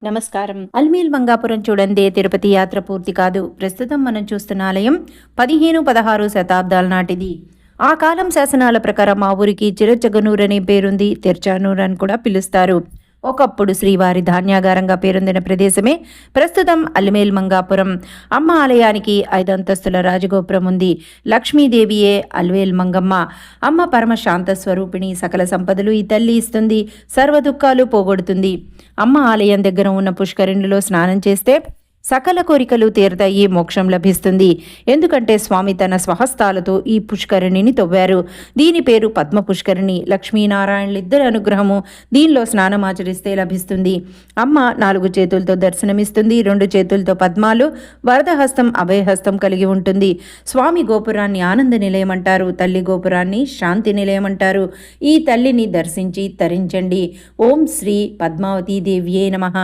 నమస్కారం. అల్మేల్ మంగాపురం చూడందే తిరుపతి యాత్ర పూర్తి కాదు. ప్రస్తుతం మనం చూస్తున్న ఆలయం 15-16 శతాబ్దాల నాటిది. ఆ కాలం శాసనాల ప్రకారం ఆ ఊరికి చిరజగనూర్ అనే పేరుంది. తిరుచానూర్ అని కూడా పిలుస్తారు. ఒకప్పుడు శ్రీవారి ధాన్యాగారంగా పేరొందిన ప్రదేశమే ప్రస్తుతం అల్మేల్ మంగాపురం. అమ్మ ఆలయానికి 5 అంతస్తుల రాజగోపురం ఉంది. లక్ష్మీదేవియే అల్వేల్ మంగమ్మ. అమ్మ పరమ శాంత స్వరూపిణి. సకల సంపదలు ఈ తల్లి ఇస్తుంది. సర్వ దుఃఖాలు పోగొడుతుంది. అమ్మ ఆలయం దగ్గర ఉన్న పుష్కరిణిలో స్నానం చేస్తే సకల కోరికలు తీరతాయి, మోక్షం లభిస్తుంది. ఎందుకంటే స్వామి తన స్వహస్తాలతో ఈ పుష్కరిణిని తవ్వారు. దీని పేరు పద్మ పుష్కరిణి. లక్ష్మీనారాయణులిద్దరి అనుగ్రహము దీనిలో స్నానం ఆచరిస్తే లభిస్తుంది. అమ్మ 4 చేతులతో దర్శనమిస్తుంది. 2 చేతులతో పద్మాలు, వరదహస్తం, అభయహస్తం కలిగి ఉంటుంది. స్వామి గోపురాన్ని ఆనంద నిలయం అంటారు. తల్లి గోపురాన్ని శాంతి నిలయం అంటారు. ఈ తల్లిని దర్శించి తరించండి. ఓం శ్రీ పద్మావతీ దేవ్యే నమః.